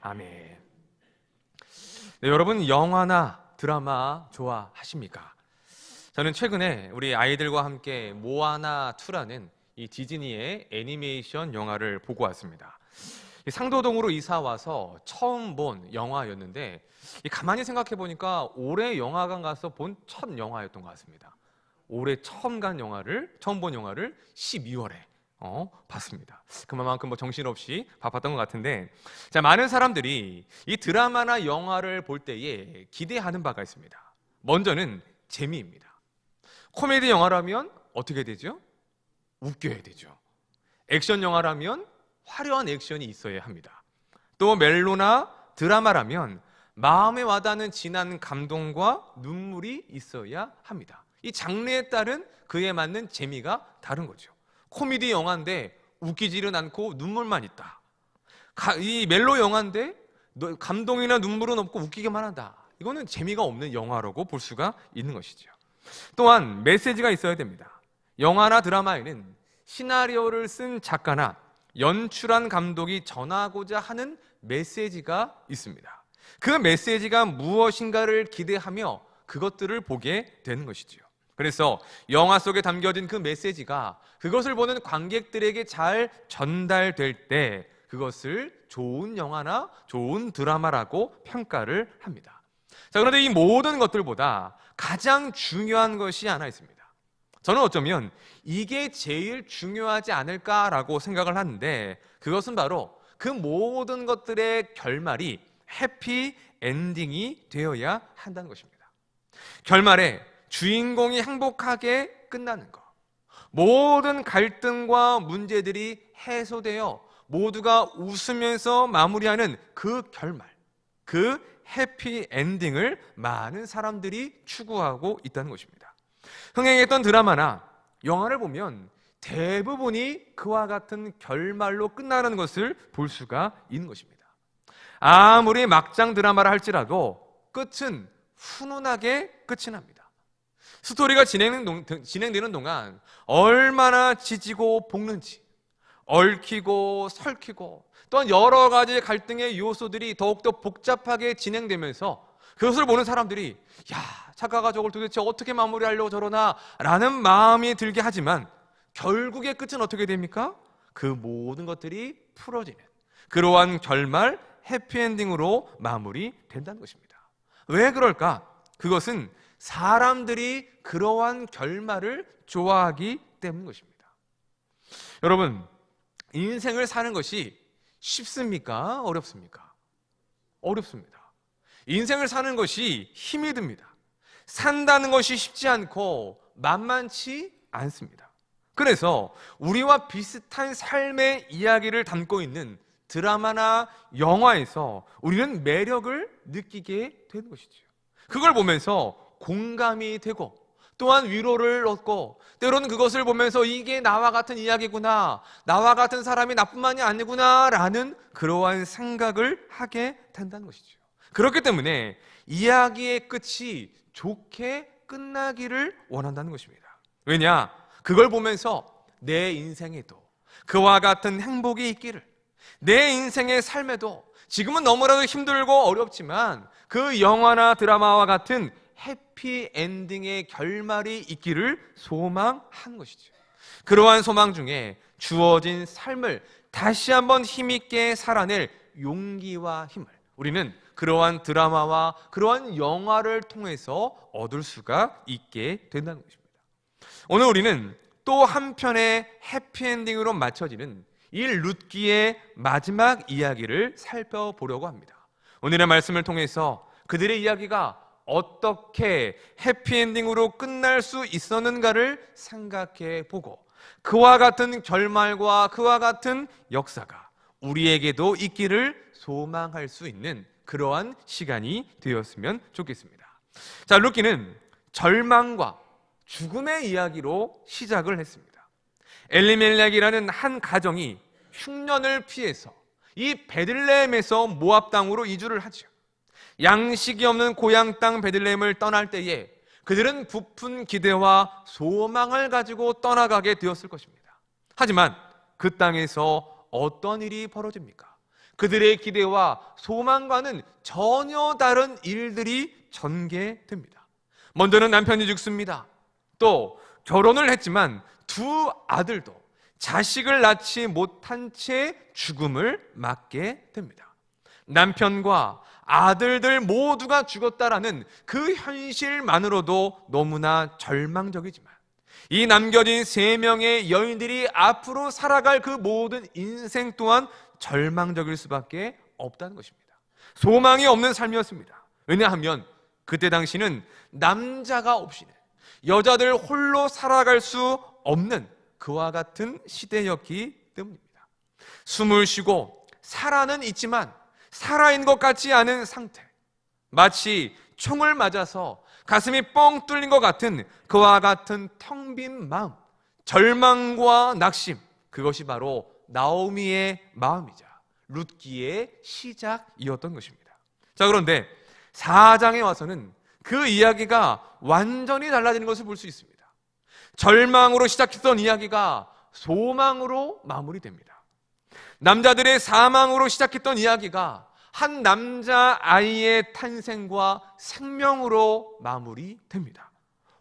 아멘. 네, 여러분 영화나 드라마 좋아하십니까? 저는 최근에 우리 아이들과 함께 모아나 2라는 이 디즈니의 애니메이션 영화를 보고 왔습니다. 상도동으로 이사 와서 처음 본 영화였는데 가만히 생각해 보니까 올해 영화관 가서 본 첫 영화였던 것 같습니다. 올해 처음 본 영화를 12월에 봤습니다. 그만큼 정신없이 바빴던 것 같은데, 자, 많은 사람들이 이 드라마나 영화를 볼 때에 기대하는 바가 있습니다. 먼저는 재미입니다. 코미디 영화라면 어떻게 되죠? 웃겨야 되죠. 액션 영화라면 화려한 액션이 있어야 합니다. 또 멜로나 드라마라면 마음에 와닿는 진한 감동과 눈물이 있어야 합니다. 이 장르에 따른 그에 맞는 재미가 다른 거죠. 코미디 영화인데 웃기지는 않고 눈물만 있다. 이 멜로 영화인데 감동이나 눈물은 없고 웃기게만 한다. 이거는 재미가 없는 영화라고 볼 수가 있는 것이죠. 또한 메시지가 있어야 됩니다. 영화나 드라마에는 시나리오를 쓴 작가나 연출한 감독이 전하고자 하는 메시지가 있습니다. 그 메시지가 무엇인가를 기대하며 그것들을 보게 되는 것이죠. 그래서 영화 속에 담겨진 그 메시지가 그것을 보는 관객들에게 잘 전달될 때 그것을 좋은 영화나 좋은 드라마라고 평가를 합니다. 자, 그런데 이 모든 것들보다 가장 중요한 것이 하나 있습니다. 저는 어쩌면 이게 제일 중요하지 않을까라고 생각을 하는데, 그것은 바로 그 모든 것들의 결말이 해피 엔딩이 되어야 한다는 것입니다. 결말에 주인공이 행복하게 끝나는 것, 모든 갈등과 문제들이 해소되어 모두가 웃으면서 마무리하는 그 결말, 그 해피 엔딩을 많은 사람들이 추구하고 있다는 것입니다. 흥행했던 드라마나 영화를 보면 대부분이 그와 같은 결말로 끝나는 것을 볼 수가 있는 것입니다. 아무리 막장 드라마라 할지라도 끝은 훈훈하게 끝이 납니다. 스토리가 진행되는 동안 얼마나 지지고 볶는지, 얽히고 설키고, 또한 여러 가지 갈등의 요소들이 더욱더 복잡하게 진행되면서 그것을 보는 사람들이 작가가 저걸 도대체 어떻게 마무리하려고 저러나 라는 마음이 들게 하지만, 결국의 끝은 어떻게 됩니까? 그 모든 것들이 풀어지는 그러한 결말, 해피엔딩으로 마무리된다는 것입니다. 왜 그럴까? 그것은 사람들이 그러한 결말을 좋아하기 때문인 것입니다. 여러분, 인생을 사는 것이 쉽습니까? 어렵습니까? 어렵습니다. 인생을 사는 것이 힘이 듭니다. 산다는 것이 쉽지 않고 만만치 않습니다. 그래서 우리와 비슷한 삶의 이야기를 담고 있는 드라마나 영화에서 우리는 매력을 느끼게 되는 것이죠. 그걸 보면서 공감이 되고 또한 위로를 얻고, 때로는 그것을 보면서 이게 나와 같은 이야기구나, 나와 같은 사람이 나뿐만이 아니구나 라는 그러한 생각을 하게 된다는 것이죠. 그렇기 때문에 이야기의 끝이 좋게 끝나기를 원한다는 것입니다. 왜냐? 그걸 보면서 내 인생에도 그와 같은 행복이 있기를, 내 인생의 삶에도 지금은 너무나도 힘들고 어렵지만 그 영화나 드라마와 같은 해피 엔딩의 결말이 있기를 소망한 것이죠. 그러한 소망 중에 주어진 삶을 다시 한번 힘있게 살아낼 용기와 힘을 우리는 그러한 드라마와 그러한 영화를 통해서 얻을 수가 있게 된다는 것입니다. 오늘 우리는 또 한편의 해피엔딩으로 맞춰지는 이 룻기의 마지막 이야기를 살펴보려고 합니다. 오늘의 말씀을 통해서 그들의 이야기가 어떻게 해피엔딩으로 끝날 수 있었는가를 생각해 보고, 그와 같은 결말과 그와 같은 역사가 우리에게도 있기를 소망할 수 있는 그러한 시간이 되었으면 좋겠습니다. 자, 룻기는 절망과 죽음의 이야기로 시작을 했습니다. 엘리멜렉이라는 한 가정이 흉년을 피해서 이 베들레헴에서 모압 땅으로 이주를 하죠. 양식이 없는 고향 땅 베들레헴을 떠날 때에 그들은 부푼 기대와 소망을 가지고 떠나가게 되었을 것입니다. 하지만 그 땅에서 어떤 일이 벌어집니까? 그들의 기대와 소망과는 전혀 다른 일들이 전개됩니다. 먼저는 남편이 죽습니다. 또 결혼을 했지만 두 아들도 자식을 낳지 못한 채 죽음을 맞게 됩니다. 남편과 아들들 모두가 죽었다라는 그 현실만으로도 너무나 절망적이지만 이 남겨진 3명의 여인들이 앞으로 살아갈 그 모든 인생 또한 절망적일 수밖에 없다는 것입니다. 소망이 없는 삶이었습니다. 왜냐하면 그때 당시는 남자가 없이는 여자들 홀로 살아갈 수 없는 그와 같은 시대였기 때문입니다. 숨을 쉬고 살아는 있지만 살아있는 것 같지 않은 상태, 마치 총을 맞아서 가슴이 뻥 뚫린 것 같은 그와 같은 텅 빈 마음, 절망과 낙심, 그것이 바로 나오미의 마음이자 룻기의 시작이었던 것입니다. 자, 그런데 4장에 와서는 그 이야기가 완전히 달라지는 것을 볼 수 있습니다. 절망으로 시작했던 이야기가 소망으로 마무리됩니다. 남자들의 사망으로 시작했던 이야기가 한 남자아이의 탄생과 생명으로 마무리됩니다.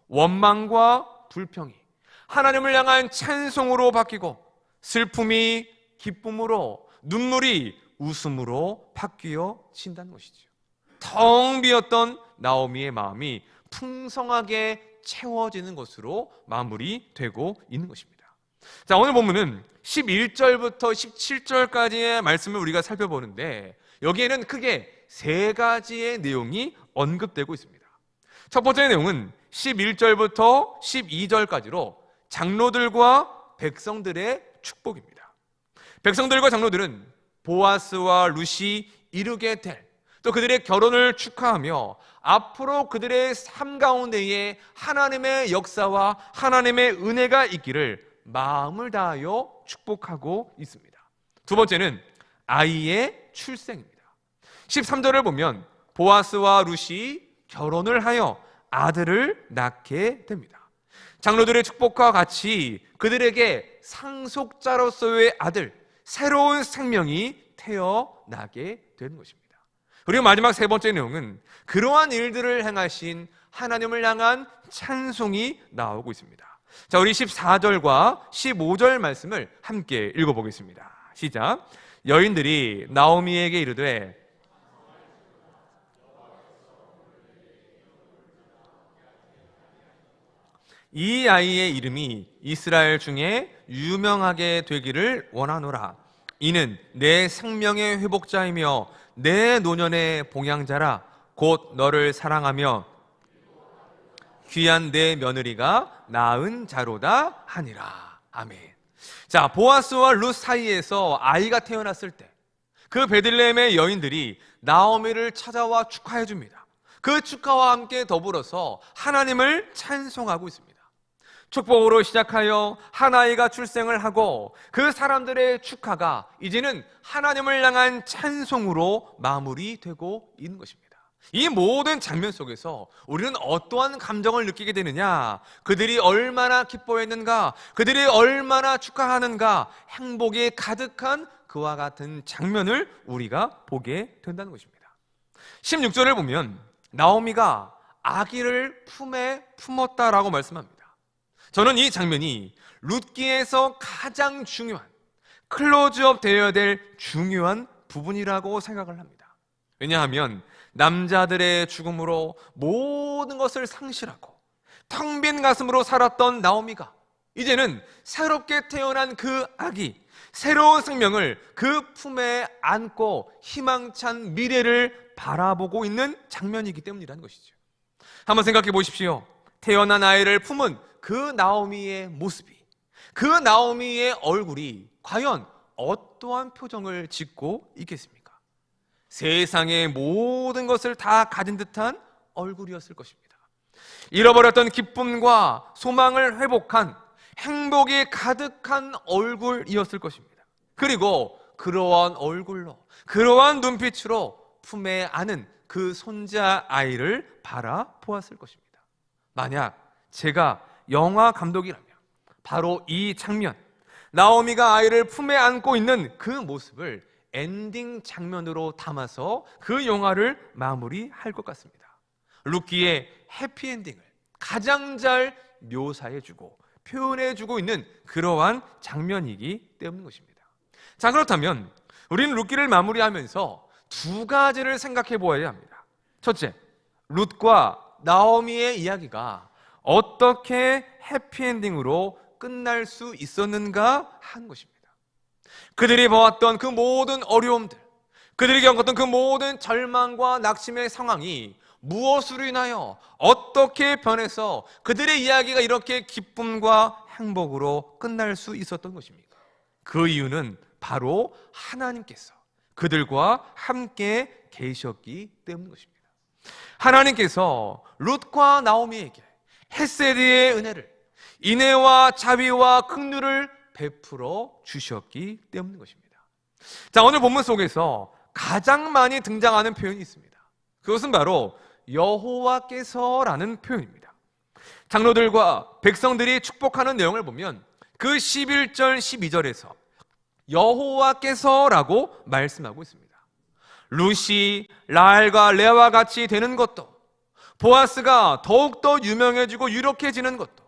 원망과 불평이 하나님을 향한 찬송으로 바뀌고 슬픔이 기쁨으로, 눈물이 웃음으로 바뀌어진다는 것이죠. 텅 비었던 나오미의 마음이 풍성하게 채워지는 것으로 마무리되고 있는 것입니다. 자, 오늘 본문은 11절부터 17절까지의 말씀을 우리가 살펴보는데 여기에는 크게 3가지의 내용이 언급되고 있습니다. 첫 번째 내용은 11절부터 12절까지로 장로들과 백성들의 축복입니다. 백성들과 장로들은 보아스와 룻이 이루게 될, 또 그들의 결혼을 축하하며 앞으로 그들의 삶 가운데에 하나님의 역사와 하나님의 은혜가 있기를 마음을 다하여 축복하고 있습니다. 두 번째는 아이의 출생입니다. 13절을 보면 보아스와 룻이 결혼을 하여 아들을 낳게 됩니다. 장로들의 축복과 같이 그들에게 상속자로서의 아들, 새로운 생명이 태어나게 되는 것입니다. 그리고 마지막 3번째 내용은 그러한 일들을 행하신 하나님을 향한 찬송이 나오고 있습니다. 자, 우리 14절과 15절 말씀을 함께 읽어보겠습니다. 시작. 여인들이 나오미에게 이르되 이 아이의 이름이 이스라엘 중에 유명하게 되기를 원하노라. 이는 내 생명의 회복자이며 내 노년의 봉양자라. 곧 너를 사랑하며 귀한 내 며느리가 낳은 자로다 하니라. 아멘. 자, 보아스와 룻 사이에서 아이가 태어났을 때 그 베들레헴의 여인들이 나오미를 찾아와 축하해 줍니다. 그 축하와 함께 더불어서 하나님을 찬송하고 있습니다. 축복으로 시작하여 한 아이가 출생을 하고 그 사람들의 축하가 이제는 하나님을 향한 찬송으로 마무리되고 있는 것입니다. 이 모든 장면 속에서 우리는 어떠한 감정을 느끼게 되느냐? 그들이 얼마나 기뻐했는가? 그들이 얼마나 축하하는가? 행복이 가득한 그와 같은 장면을 우리가 보게 된다는 것입니다. 16절을 보면 나오미가 아기를 품에 품었다라고 말씀합니다. 저는 이 장면이 룻기에서 가장 중요한, 클로즈업 되어야 될 중요한 부분이라고 생각을 합니다. 왜냐하면 남자들의 죽음으로 모든 것을 상실하고 텅 빈 가슴으로 살았던 나오미가 이제는 새롭게 태어난 그 아기, 새로운 생명을 그 품에 안고 희망찬 미래를 바라보고 있는 장면이기 때문이라는 것이죠. 한번 생각해 보십시오. 태어난 아이를 품은 그 나오미의 모습이, 그 나오미의 얼굴이 과연 어떠한 표정을 짓고 있겠습니까? 세상의 모든 것을 다 가진 듯한 얼굴이었을 것입니다. 잃어버렸던 기쁨과 소망을 회복한 행복이 가득한 얼굴이었을 것입니다. 그리고 그러한 얼굴로, 그러한 눈빛으로 품에 안은 그 손자 아이를 바라보았을 것입니다. 만약 제가 영화 감독이라면 바로 이 장면, 나오미가 아이를 품에 안고 있는 그 모습을 엔딩 장면으로 담아서 그 영화를 마무리할 것 같습니다. 룻기의 해피엔딩을 가장 잘 묘사해주고 표현해주고 있는 그러한 장면이기 때문인 것입니다. 자, 그렇다면 우리는 룻기를 마무리하면서 두 가지를 생각해 보아야 합니다. 첫째, 룻과 나오미의 이야기가 어떻게 해피엔딩으로 끝날 수 있었는가 하는 것입니다. 그들이 보았던 그 모든 어려움들, 그들이 겪었던 그 모든 절망과 낙심의 상황이 무엇으로 인하여 어떻게 변해서 그들의 이야기가 이렇게 기쁨과 행복으로 끝날 수 있었던 것입니까? 그 이유는 바로 하나님께서 그들과 함께 계셨기 때문인 것입니다. 하나님께서 룻과 나오미에게 헤세드의 은혜를, 인애와 자비와 긍휼을 베풀어 주셨기 때문인 것입니다. 자, 오늘 본문 속에서 가장 많이 등장하는 표현이 있습니다. 그것은 바로 여호와께서라는 표현입니다. 장로들과 백성들이 축복하는 내용을 보면 그 11절 12절에서 여호와께서라고 말씀하고 있습니다. 룻이 라헬과 레아와 같이 되는 것도, 보아스가 더욱더 유명해지고 유력해지는 것도,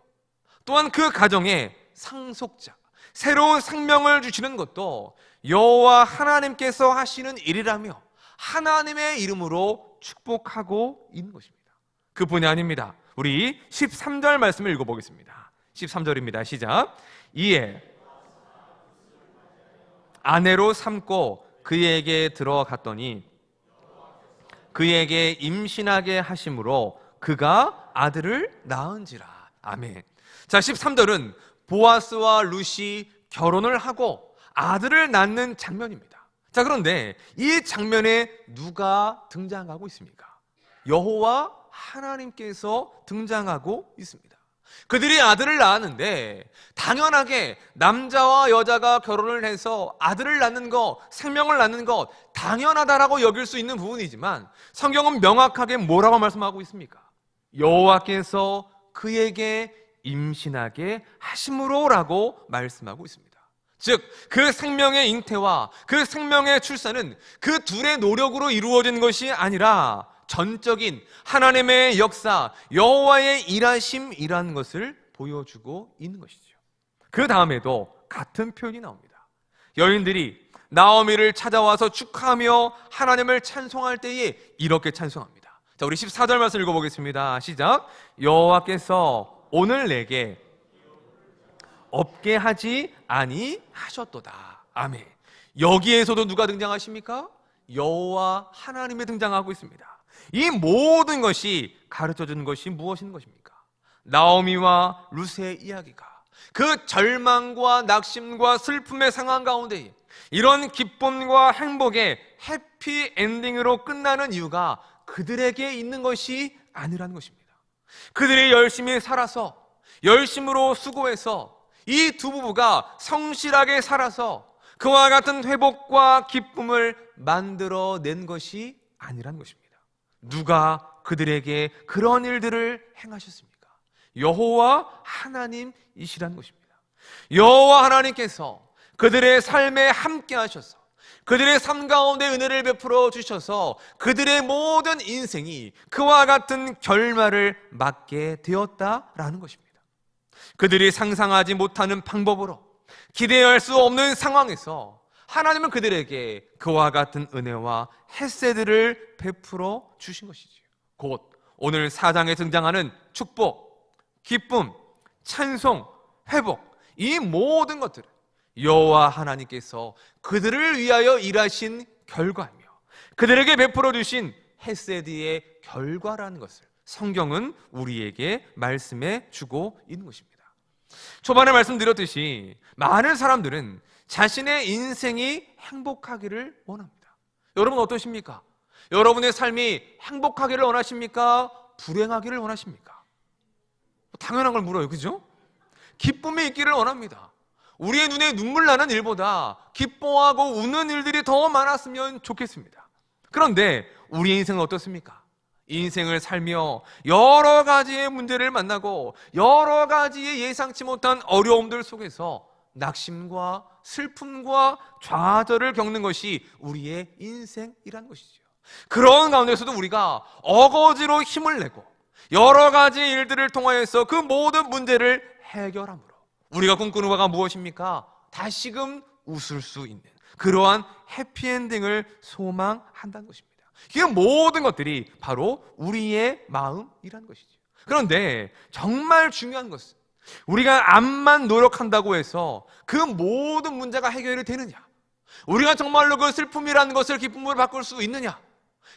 또한 그 가정에 상속자, 새로운 생명을 주시는 것도 여호와 하나님께서 하시는 일이라며 하나님의 이름으로 축복하고 있는 것입니다. 그뿐이 아닙니다. 우리 13절 말씀을 읽어보겠습니다. 13절입니다. 시작. 이에 아내로 삼고 그에게 들어갔더니 그에게 임신하게 하심으로 그가 아들을 낳은지라. 아멘. 자, 13절은 보아스와 룻이 결혼을 하고 아들을 낳는 장면입니다. 자, 그런데 이 장면에 누가 등장하고 있습니까? 여호와 하나님께서 등장하고 있습니다. 그들이 아들을 낳았는데 당연하게 남자와 여자가 결혼을 해서 아들을 낳는 것, 생명을 낳는 것 당연하다라고 여길 수 있는 부분이지만 성경은 명확하게 뭐라고 말씀하고 있습니까? 여호와께서 그에게 임신하게 하심으로라고 말씀하고 있습니다. 즉, 그 생명의 잉태와 그 생명의 출산은 그 둘의 노력으로 이루어진 것이 아니라 전적인 하나님의 역사, 여호와의 일하심이라는 것을 보여주고 있는 것이죠. 그 다음에도 같은 표현이 나옵니다. 여인들이 나오미를 찾아와서 축하하며 하나님을 찬송할 때에 이렇게 찬송합니다. 자, 우리 14절 말씀 읽어보겠습니다. 시작. 여호와께서 오늘 내게 없게 하지 아니하셨도다. 아멘. 여기에서도 누가 등장하십니까? 여호와 하나님이 등장하고 있습니다. 이 모든 것이 가르쳐주는 것이 무엇인 것입니까? 나오미와 룻의 이야기가 그 절망과 낙심과 슬픔의 상황 가운데 이런 기쁨과 행복의 해피 엔딩으로 끝나는 이유가 그들에게 있는 것이 아니라는 것입니다. 그들이 열심히 살아서, 열심으로 수고해서 이 두 부부가 성실하게 살아서 그와 같은 회복과 기쁨을 만들어낸 것이 아니라는 것입니다. 누가 그들에게 그런 일들을 행하셨습니까? 여호와 하나님이시라는 것입니다. 여호와 하나님께서 그들의 삶에 함께 하셔서 그들의 삶 가운데 은혜를 베풀어 주셔서 그들의 모든 인생이 그와 같은 결말을 맞게 되었다라는 것입니다. 그들이 상상하지 못하는 방법으로 기대할 수 없는 상황에서 하나님은 그들에게 그와 같은 은혜와 헤세드를 베풀어 주신 것이지요. 곧 오늘 4장에 등장하는 축복, 기쁨, 찬송, 회복, 이 모든 것들을 여호와 하나님께서 그들을 위하여 일하신 결과이며 그들에게 베풀어 주신 헤세드의 결과라는 것을 성경은 우리에게 말씀해 주고 있는 것입니다. 초반에 말씀드렸듯이 많은 사람들은 자신의 인생이 행복하기를 원합니다. 여러분 어떠십니까? 여러분의 삶이 행복하기를 원하십니까? 불행하기를 원하십니까? 당연한 걸 물어요, 그죠? 기쁨이 있기를 원합니다. 우리의 눈에 눈물 나는 일보다 기뻐하고 우는 일들이 더 많았으면 좋겠습니다. 그런데 우리의 인생은 어떻습니까? 인생을 살며 여러 가지의 문제를 만나고 여러 가지의 예상치 못한 어려움들 속에서 낙심과 슬픔과 좌절을 겪는 것이 우리의 인생이라는 것이죠. 그런 가운데서도 우리가 어거지로 힘을 내고 여러 가지 일들을 통하여서 그 모든 문제를 해결함으로 우리가 꿈꾸는 바가 무엇입니까? 다시금 웃을 수 있는 그러한 해피엔딩을 소망한다는 것입니다. 이 모든 것들이 바로 우리의 마음이라는 것이죠. 그런데 정말 중요한 것은 우리가 암만 노력한다고 해서 그 모든 문제가 해결이 되느냐? 우리가 정말로 그 슬픔이라는 것을 기쁨으로 바꿀 수 있느냐?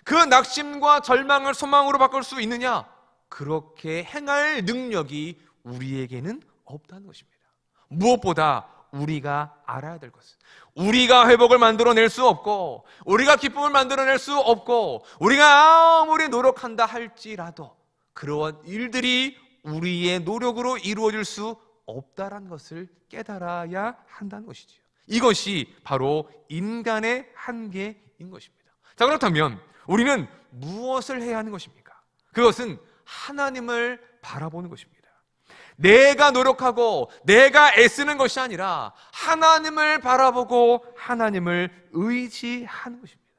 그 낙심과 절망을 소망으로 바꿀 수 있느냐? 그렇게 행할 능력이 우리에게는 없다는 것입니다. 무엇보다 우리가 알아야 될 것은 우리가 회복을 만들어낼 수 없고 우리가 기쁨을 만들어낼 수 없고 우리가 아무리 노력한다 할지라도 그러한 일들이 우리의 노력으로 이루어질 수 없다는 것을 깨달아야 한다는 것이지요. 이것이 바로 인간의 한계인 것입니다. 자, 그렇다면 우리는 무엇을 해야 하는 것입니까? 그것은 하나님을 바라보는 것입니다. 내가 노력하고 내가 애쓰는 것이 아니라 하나님을 바라보고 하나님을 의지하는 것입니다.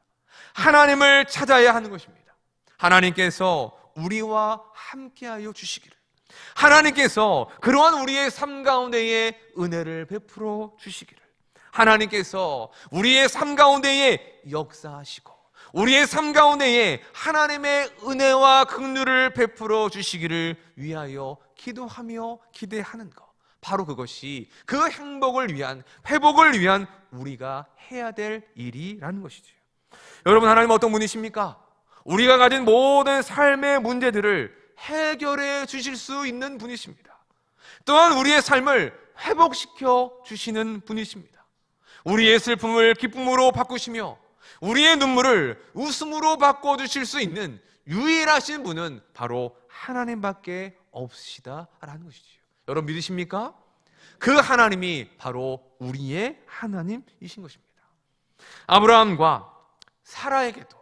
하나님을 찾아야 하는 것입니다. 하나님께서 우리와 함께하여 주시기를, 하나님께서 그러한 우리의 삶 가운데에 은혜를 베풀어 주시기를, 하나님께서 우리의 삶 가운데에 역사하시고 우리의 삶 가운데에 하나님의 은혜와 긍휼을 베풀어 주시기를 위하여 기도하며 기대하는 것, 바로 그것이 그 행복을 위한, 회복을 위한 우리가 해야 될 일이라는 것이죠. 여러분, 하나님은 어떤 분이십니까? 우리가 가진 모든 삶의 문제들을 해결해 주실 수 있는 분이십니다. 또한 우리의 삶을 회복시켜 주시는 분이십니다. 우리의 슬픔을 기쁨으로 바꾸시며 우리의 눈물을 웃음으로 바꿔주실 수 있는 유일하신 분은 바로 하나님밖에 없으시다라는 것이죠. 여러분 믿으십니까? 그 하나님이 바로 우리의 하나님이신 것입니다. 아브라함과 사라에게도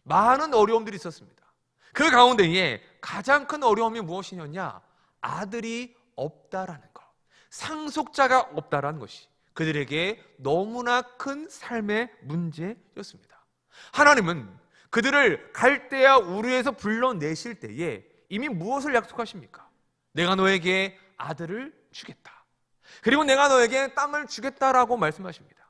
많은 어려움들이 있었습니다. 그 가운데에 가장 큰 어려움이 무엇이었냐? 아들이 없다라는 것, 상속자가 없다라는 것이 그들에게 너무나 큰 삶의 문제였습니다. 하나님은 그들을 갈대아 우르에서 불러내실 때에 이미 무엇을 약속하십니까? 내가 너에게 아들을 주겠다. 그리고 내가 너에게 땅을 주겠다라고 말씀하십니다.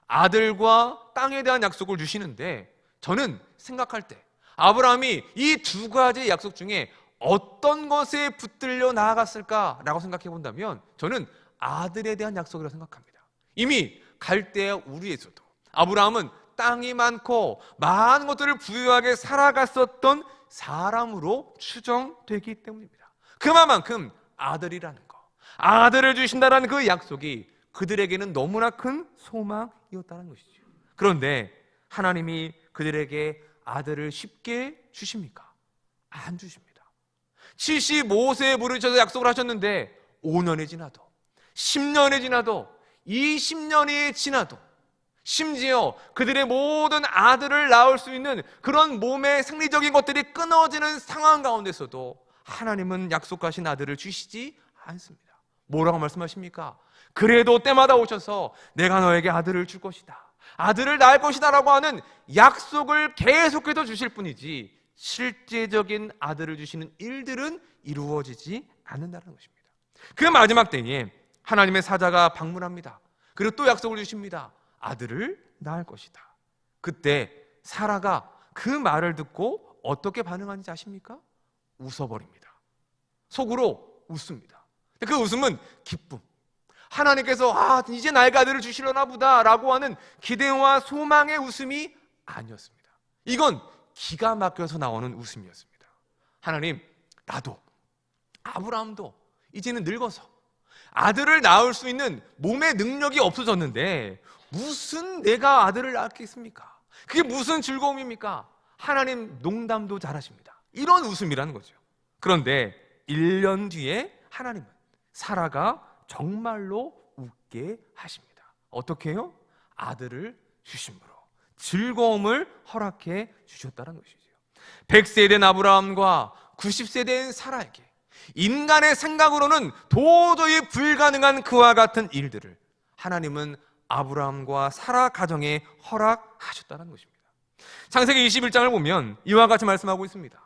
아들과 땅에 대한 약속을 주시는데 저는 생각할 때 아브라함이 이 두 가지 약속 중에 어떤 것에 붙들려 나아갔을까라고 생각해 본다면 저는 아들에 대한 약속이라고 생각합니다. 이미 갈대아 우르에서도 아브라함은 땅이 많고 많은 것들을 부유하게 살아갔었던 사람으로 추정되기 때문입니다. 그만큼 아들이라는 것, 아들을 주신다는 그 약속이 그들에게는 너무나 큰 소망이었다는 것이죠. 그런데 하나님이 그들에게 아들을 쉽게 주십니까? 안 주십니다. 75세에 부르셔서 약속을 하셨는데 5년이 지나도 10년이 지나도 20년이 지나도 심지어 그들의 모든 아들을 낳을 수 있는 그런 몸의 생리적인 것들이 끊어지는 상황 가운데서도 하나님은 약속하신 아들을 주시지 않습니다. 뭐라고 말씀하십니까? 그래도 때마다 오셔서 내가 너에게 아들을 줄 것이다, 아들을 낳을 것이다 라고 하는 약속을 계속해서 주실 뿐이지 실제적인 아들을 주시는 일들은 이루어지지 않는다는 것입니다. 그 마지막 때에 하나님의 사자가 방문합니다. 그리고 또 약속을 주십니다. 아들을 낳을 것이다. 그때 사라가 그 말을 듣고 어떻게 반응하는지 아십니까? 웃어버립니다. 속으로 웃습니다. 그 웃음은 기쁨, 하나님께서 이제 나에게 아들을 주시려나 보다 라고 하는 기대와 소망의 웃음이 아니었습니다. 이건 기가 막혀서 나오는 웃음이었습니다. 하나님, 나도 아브라함도 이제는 늙어서 아들을 낳을 수 있는 몸의 능력이 없어졌는데 무슨 내가 아들을 낳겠습니까? 그게 무슨 즐거움입니까? 하나님 농담도 잘하십니다. 이런 웃음이라는 거죠. 그런데 1년 뒤에 하나님은 사라가 정말로 웃게 하십니다. 어떻게 해요? 아들을 주심으로 즐거움을 허락해 주셨다는 것이죠. 100세 된 아브라함과 90세 된 사라에게 인간의 생각으로는 도저히 불가능한 그와 같은 일들을 하나님은 아브라함과 사라 가정에 허락하셨다는 것입니다. 창세기 21장을 보면 이와 같이 말씀하고 있습니다.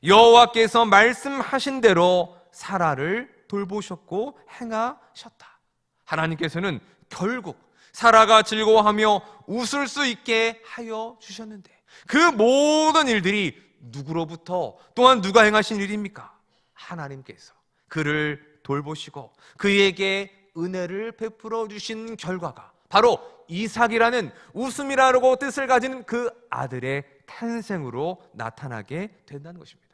여호와께서 말씀하신 대로 사라를 돌보셨고 행하셨다. 하나님께서는 결국 사라가 즐거워하며 웃을 수 있게 하여 주셨는데, 그 모든 일들이 누구로부터, 또한 누가 행하신 일입니까? 하나님께서 그를 돌보시고 그에게 은혜를 베풀어 주신 결과가 바로 이삭이라는 웃음이라고 뜻을 가진 그 아들의 탄생으로 나타나게 된다는 것입니다.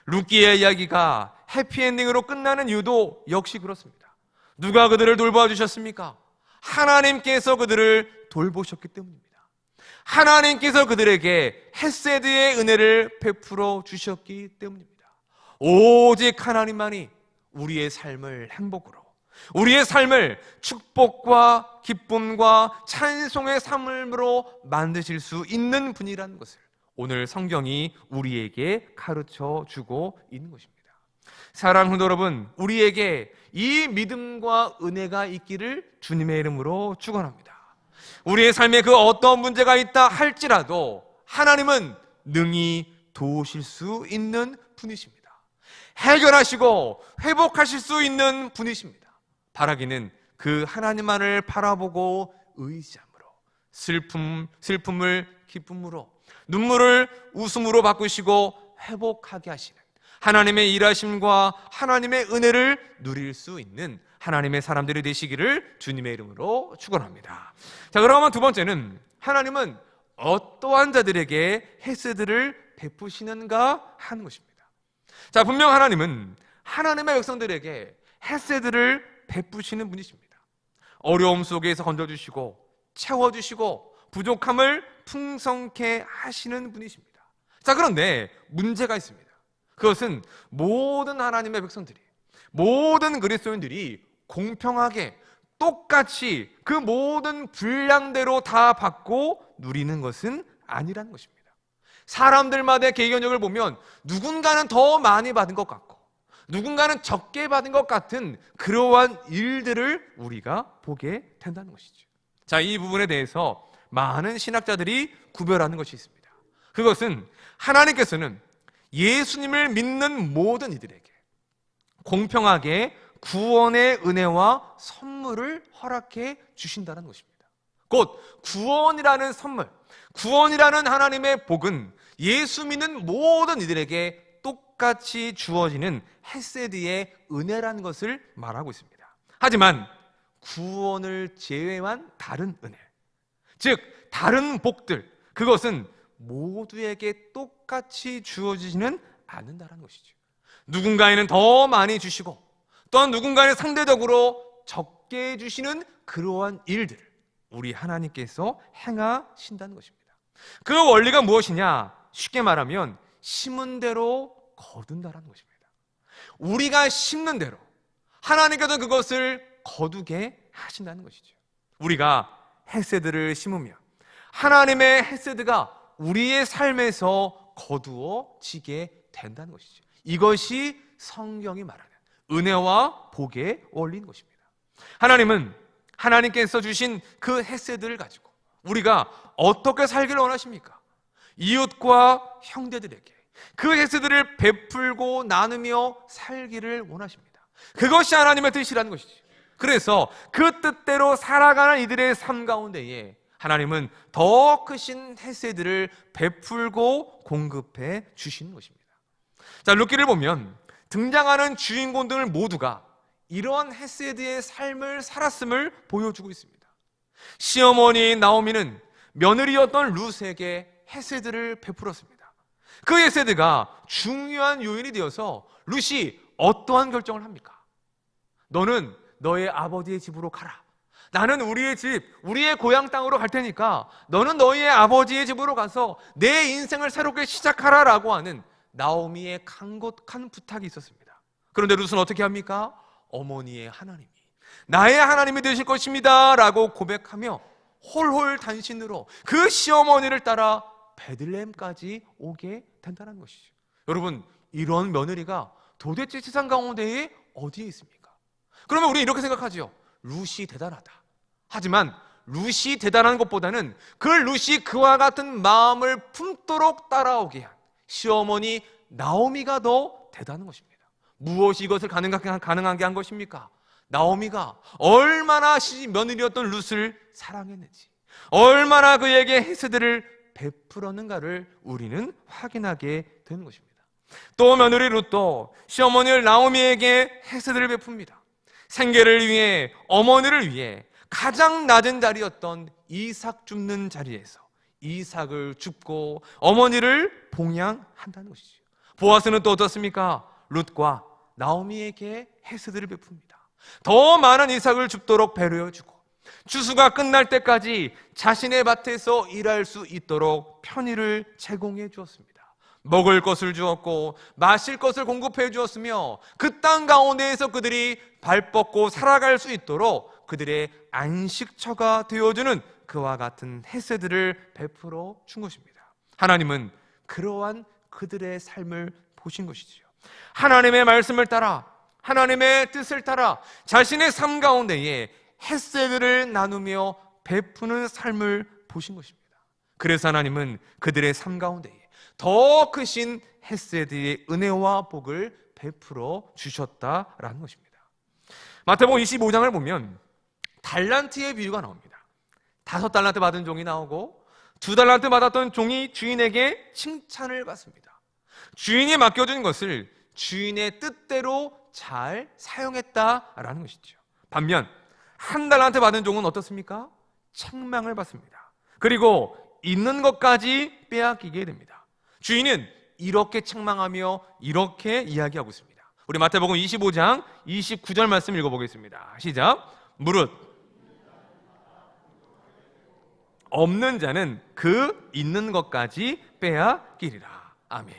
룻기의 이야기가 해피엔딩으로 끝나는 이유도 역시 그렇습니다. 누가 그들을 돌봐 주셨습니까? 하나님께서 그들을 돌보셨기 때문입니다. 하나님께서 그들에게 헤세드의 은혜를 베풀어 주셨기 때문입니다. 오직 하나님만이 우리의 삶을 행복으로, 우리의 삶을 축복과 기쁨과 찬송의 삶으로 만드실 수 있는 분이라는 것을 오늘 성경이 우리에게 가르쳐 주고 있는 것입니다. 사랑하는 성도 여러분, 우리에게 이 믿음과 은혜가 있기를 주님의 이름으로 축원합니다. 우리의 삶에 그 어떤 문제가 있다 할지라도 하나님은 능히 도우실 수 있는 분이십니다. 해결하시고 회복하실 수 있는 분이십니다. 바라기는 그 하나님만을 바라보고 의지함으로, 슬픔을 기쁨으로, 눈물을 웃음으로 바꾸시고 회복하게 하시는 하나님의 일하심과 하나님의 은혜를 누릴 수 있는 하나님의 사람들이 되시기를 주님의 이름으로 축원합니다. 자, 그러면 두 번째는 하나님은 어떠한 자들에게 헤세드를 베푸시는가 하는 것입니다. 자, 분명 하나님은 하나님의 백성들에게 헤세드를 베푸시는 분이십니다. 어려움 속에서 건져주시고 채워주시고 부족함을 풍성케 하시는 분이십니다. 자, 그런데 문제가 있습니다. 그것은 모든 하나님의 백성들이, 모든 그리스도인들이 공평하게 똑같이 그 모든 분량대로 다 받고 누리는 것은 아니라는 것입니다. 사람들마다의 개인력을 보면 누군가는 더 많이 받은 것 같고 누군가는 적게 받은 것 같은 그러한 일들을 우리가 보게 된다는 것이죠. 자, 이 부분에 대해서 많은 신학자들이 구별하는 것이 있습니다. 그것은 하나님께서는 예수님을 믿는 모든 이들에게 공평하게 구원의 은혜와 선물을 허락해 주신다는 것입니다. 곧 구원이라는 선물, 구원이라는 하나님의 복은 예수 믿는 모든 이들에게 똑같이 주어지는 헤세드의 은혜라는 것을 말하고 있습니다. 하지만 구원을 제외한 다른 은혜, 즉 다른 복들, 그것은 모두에게 똑같이 주어지지는 않는다는 것이죠. 누군가에는 더 많이 주시고 또한 누군가는 상대적으로 적게 주시는 그러한 일들을 우리 하나님께서 행하신다는 것입니다. 그 원리가 무엇이냐? 쉽게 말하면 심은 대로 거둔다는 것입니다. 우리가 심는 대로 하나님께서 그것을 거두게 하신다는 것이죠. 우리가 헤세드를 심으면 하나님의 헤세드가 우리의 삶에서 거두어지게 된다는 것이죠. 이것이 성경이 말하는 은혜와 복의 원리인 것입니다. 하나님은 하나님께서 주신 그 헤세드를 가지고 우리가 어떻게 살기를 원하십니까? 이웃과 형제들에게 그 헤세드를 베풀고 나누며 살기를 원하십니다. 그것이 하나님의 뜻이라는 것이죠. 그래서 그 뜻대로 살아가는 이들의 삶 가운데에 하나님은 더 크신 헤세드를 베풀고 공급해 주시는 것입니다. 자, 룻기를 보면 등장하는 주인공들 모두가 이러한 헤세드의 삶을 살았음을 보여주고 있습니다. 시어머니 나오미는 며느리였던 룻에게 헤세드를 베풀었습니다. 그 헤세드가 중요한 요인이 되어서 룻이 어떠한 결정을 합니까? 너는 너의 아버지의 집으로 가라. 나는 우리의 집, 우리의 고향 땅으로 갈 테니까 너는 너희의 아버지의 집으로 가서 내 인생을 새롭게 시작하라 라고 하는 나오미의 간곡한 부탁이 있었습니다. 그런데 룻은 어떻게 합니까? 어머니의 하나님이 나의 하나님이 되실 것입니다 라고 고백하며 홀홀 단신으로 그 시어머니를 따라 베들레헴까지 오게 된다는 것이죠. 여러분, 이런 며느리가 도대체 세상 가운데에 어디에 있습니까? 그러면 우리는 이렇게 생각하죠. 룻이 대단하다. 하지만 룻이 대단한 것보다는 그 룻이 그와 같은 마음을 품도록 따라오게 한 시어머니 나오미가 더 대단한 것입니다. 무엇이 이것을 가능하게 한 것입니까? 나오미가 얼마나 며느리였던 룻을 사랑했는지, 얼마나 그에게 헤세드를 베풀었는가를 우리는 확인하게 되는 것입니다. 또 며느리 룻도 시어머니 나오미에게 헤세드를 베풉니다. 생계를 위해, 어머니를 위해 가장 낮은 자리였던 이삭 줍는 자리에서 이삭을 줍고 어머니를 봉양한다는 것이죠. 보아스는 또 어떻습니까? 룻과 나오미에게 헤세드를 베풉니다. 더 많은 이삭을 줍도록 배려해주고 추수가 끝날 때까지 자신의 밭에서 일할 수 있도록 편의를 제공해 주었습니다. 먹을 것을 주었고 마실 것을 공급해 주었으며 그 땅 가운데에서 그들이 발 뻗고 살아갈 수 있도록 그들의 안식처가 되어주는 그와 같은 헤세드를 베풀어 준 것입니다. 하나님은 그러한 그들의 삶을 보신 것이지요. 하나님의 말씀을 따라, 하나님의 뜻을 따라 자신의 삶 가운데에 헤세드를 나누며 베푸는 삶을 보신 것입니다. 그래서 하나님은 그들의 삶 가운데에 더 크신 헤세드의 은혜와 복을 베풀어 주셨다라는 것입니다. 마태복음 25장을 보면 달란트의 비유가 나옵니다. 5달란트 받은 종이 나오고 2달란트 받았던 종이 주인에게 칭찬을 받습니다. 주인이 맡겨준 것을 주인의 뜻대로 잘 사용했다라는 것이죠. 반면 1달란트 받은 종은 어떻습니까? 책망을 받습니다. 그리고 있는 것까지 빼앗기게 됩니다. 주인은 이렇게 책망하며 이렇게 이야기하고 있습니다. 우리 마태복음 25장 29절 말씀 읽어보겠습니다. 시작. 무릇 없는 자는 그 있는 것까지 빼앗기리라. 아멘.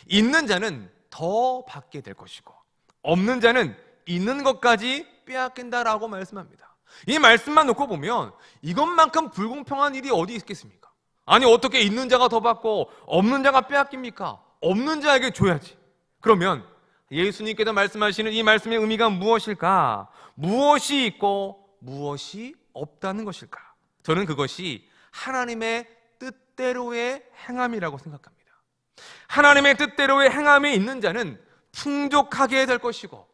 있는 자는 더 받게 될 것이고 없는 자는 있는 것까지 빼앗긴다라고 말씀합니다. 이 말씀만 놓고 보면 이것만큼 불공평한 일이 어디 있겠습니까? 아니 어떻게 있는 자가 더 받고 없는 자가 빼앗깁니까? 없는 자에게 줘야지. 그러면 예수님께서 말씀하시는 이 말씀의 의미가 무엇일까? 무엇이 있고 무엇이 없다는 것일까? 저는 그것이 하나님의 뜻대로의 행함이라고 생각합니다. 하나님의 뜻대로의 행함이 있는 자는 풍족하게 될 것이고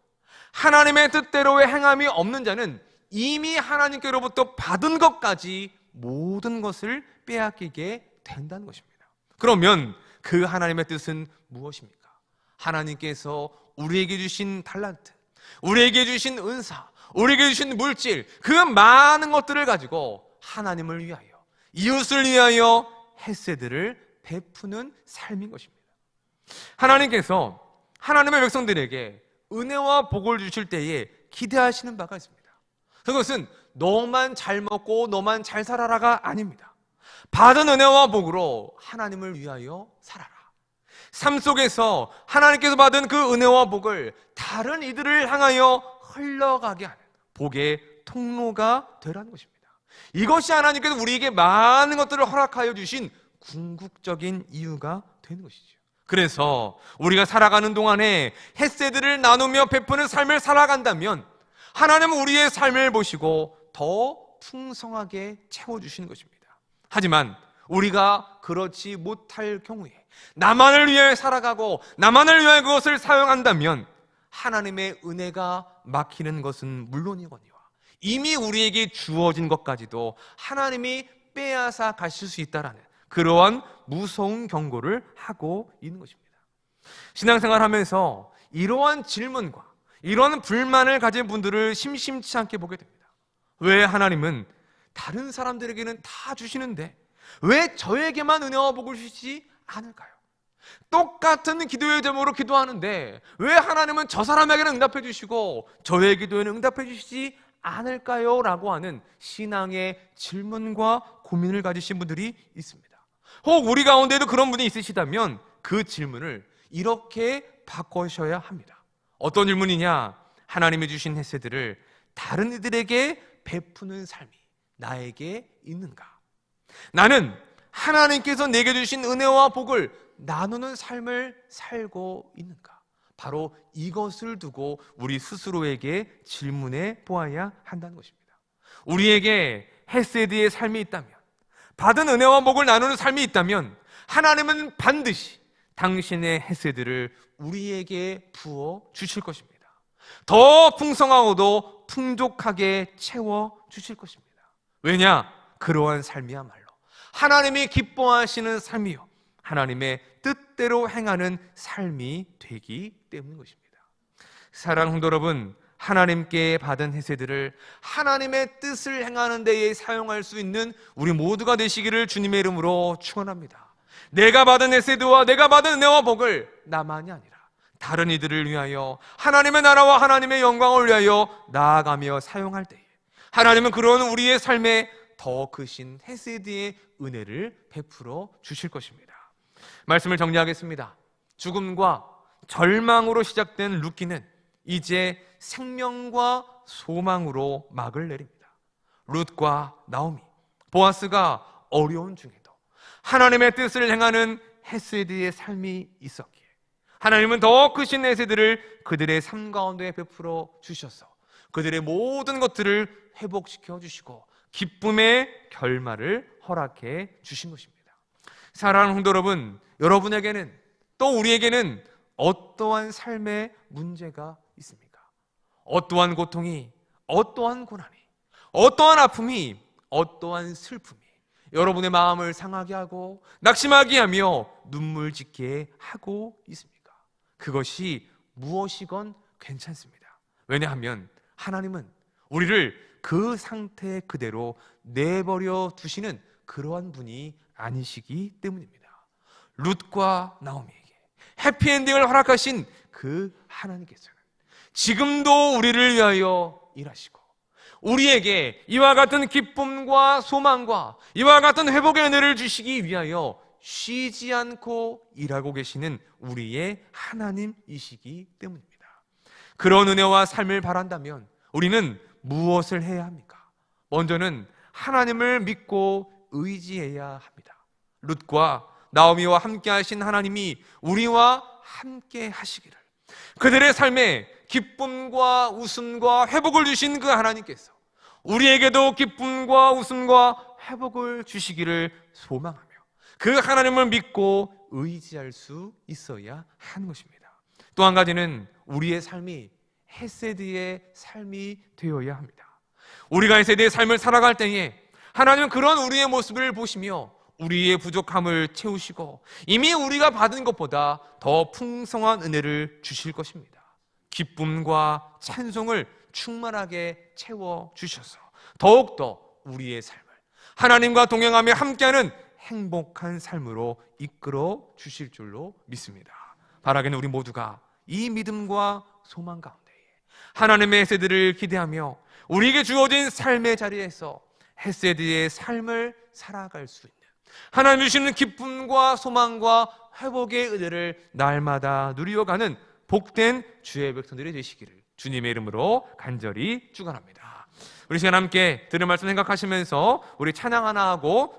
하나님의 뜻대로의 행함이 없는 자는 이미 하나님께로부터 받은 것까지 모든 것을 빼앗기게 된다는 것입니다. 그러면 그 하나님의 뜻은 무엇입니까? 하나님께서 우리에게 주신 달란트, 우리에게 주신 은사, 우리에게 주신 물질, 그 많은 것들을 가지고 하나님을 위하여, 이웃을 위하여 헤세드를 베푸는 삶인 것입니다. 하나님께서 하나님의 백성들에게 은혜와 복을 주실 때에 기대하시는 바가 있습니다. 그것은 너만 잘 먹고 너만 잘 살아라가 아닙니다. 받은 은혜와 복으로 하나님을 위하여 살아라. 삶 속에서 하나님께서 받은 그 은혜와 복을 다른 이들을 향하여 흘러가게 하는 복의 통로가 되라는 것입니다. 이것이 하나님께서 우리에게 많은 것들을 허락하여 주신 궁극적인 이유가 되는 것이죠. 그래서 우리가 살아가는 동안에 헤세드를 나누며 베푸는 삶을 살아간다면 하나님은 우리의 삶을 보시고 더 풍성하게 채워주시는 것입니다. 하지만 우리가 그렇지 못할 경우에 나만을 위해 살아가고 나만을 위해 그것을 사용한다면 하나님의 은혜가 막히는 것은 물론이거니와 이미 우리에게 주어진 것까지도 하나님이 빼앗아 가실 수 있다라는 그러한 무서운 경고를 하고 있는 것입니다. 신앙생활 하면서 이러한 질문과 이러한 불만을 가진 분들을 심심치 않게 보게 됩니다. 왜 하나님은 다른 사람들에게는 다 주시는데 왜 저에게만 은혜와 복을 주시지 않을까요? 똑같은 기도의 제목으로 기도하는데 왜 하나님은 저 사람에게는 응답해 주시고 저의 기도에는 응답해 주시지 않을까요? 라고 하는 신앙의 질문과 고민을 가지신 분들이 있습니다. 혹 우리 가운데도 그런 분이 있으시다면 그 질문을 이렇게 바꾸셔야 합니다. 어떤 질문이냐? 하나님이 주신 헤세드를 다른 이들에게 베푸는 삶이 나에게 있는가? 나는 하나님께서 내게 주신 은혜와 복을 나누는 삶을 살고 있는가? 바로 이것을 두고 우리 스스로에게 질문해 보아야 한다는 것입니다. 우리에게 헤세드의 삶이 있다면, 받은 은혜와 복을 나누는 삶이 있다면 하나님은 반드시 당신의 헤세드를 우리에게 부어 주실 것입니다. 더 풍성하고도 풍족하게 채워 주실 것입니다. 왜냐? 그러한 삶이야말로 하나님이 기뻐하시는 삶이요, 하나님의 뜻대로 행하는 삶이 되기 때문인 것입니다. 사랑하는 성도 여러분, 하나님께 받은 헤세드를 하나님의 뜻을 행하는 데에 사용할 수 있는 우리 모두가 되시기를 주님의 이름으로 축원합니다. 내가 받은 헤세드와 내가 받은 은혜와 복을 나만이 아니라 다른 이들을 위하여, 하나님의 나라와 하나님의 영광을 위하여 나아가며 사용할 때에 하나님은 그런 우리의 삶에 더 크신 헤세드의 은혜를 베풀어 주실 것입니다. 말씀을 정리하겠습니다. 죽음과 절망으로 시작된 룻기는 이제 생명과 소망으로 막을 내립니다. 룻과 나오미, 보아스가 어려운 중에도 하나님의 뜻을 행하는 헤세드의 삶이 있었기에 하나님은 더 크신 헤세드를 그들의 삶 가운데 베풀어 주셔서 그들의 모든 것들을 회복시켜 주시고 기쁨의 결말을 허락해 주신 것입니다. 사랑하는 성도 여러분, 여러분에게는 또 우리에게는 어떠한 삶의 문제가 있습니까? 어떠한 고통이, 어떠한 고난이, 어떠한 아픔이, 어떠한 슬픔이 여러분의 마음을 상하게 하고 낙심하게 하며 눈물 짓게 하고 있습니까? 그것이 무엇이건 괜찮습니다. 왜냐하면 하나님은 우리를 그 상태 그대로 내버려 두시는 그러한 분이 아니시기 때문입니다. 룻과 나오미에게 해피엔딩을 허락하신 그 하나님께서는 지금도 우리를 위하여 일하시고 우리에게 이와 같은 기쁨과 소망과 이와 같은 회복의 은혜를 주시기 위하여 쉬지 않고 일하고 계시는 우리의 하나님이시기 때문입니다. 그런 은혜와 삶을 바란다면 우리는 무엇을 해야 합니까? 먼저는 하나님을 믿고 의지해야 합니다. 룻과 나오미와 함께 하신 하나님이 우리와 함께 하시기를, 그들의 삶에 기쁨과 웃음과 회복을 주신 그 하나님께서 우리에게도 기쁨과 웃음과 회복을 주시기를 소망하며 그 하나님을 믿고 의지할 수 있어야 하는 것입니다. 또 한 가지는 우리의 삶이 헤세드의 삶이 되어야 합니다. 우리가 헤세드의 삶을 살아갈 때에 하나님은 그런 우리의 모습을 보시며 우리의 부족함을 채우시고 이미 우리가 받은 것보다 더 풍성한 은혜를 주실 것입니다. 기쁨과 찬송을 충만하게 채워주셔서 더욱더 우리의 삶을 하나님과 동행하며 함께하는 행복한 삶으로 이끌어 주실 줄로 믿습니다. 바라기는 우리 모두가 이 믿음과 소망 가운데에 하나님의 헤세드를 기대하며 우리에게 주어진 삶의 자리에서 헤세드의 삶을 살아갈 수 있는, 하나님 주시는 기쁨과 소망과 회복의 은혜를 날마다 누리어가는 복된 주의 백성들이 되시기를 주님의 이름으로 간절히 축원합니다. 우리 시간 함께 들은 말씀 생각하시면서 우리 찬양 하나 하고